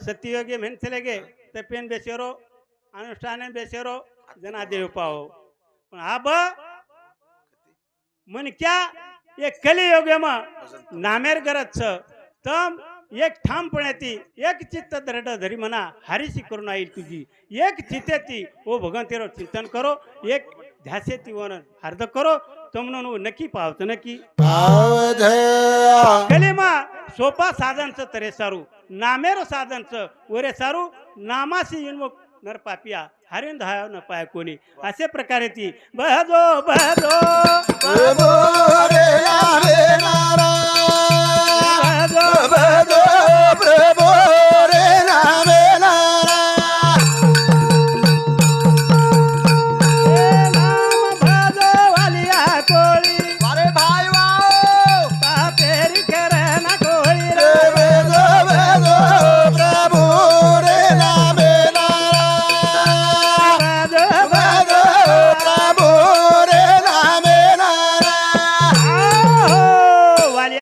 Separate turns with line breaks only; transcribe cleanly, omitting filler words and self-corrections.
सत्ययोगी मेन्सलेगे तपेन बेसेरो अनुष्ठान बेसेरो जना देव पाओ पण अब मन क्या ये कलियुगे में नामेर गरज छ तम एक ठामपणे एक चित्त दृढ धरी म्हणा हरीशी करून येईल तुझी एक चित्तेती ओ भगवान तेरो चिंतन करो एक ध्यासेती वन हर्द करो तुमनो नक्की पावत नक्की कलेमा सोपा साधनचं तरे सारू नामेरो साधनचं वरे सारू नामाशी इन्वो नर पापिया हरिन धाय न पाय कोणी असे प्रकारे ती बहदो बहदो
रे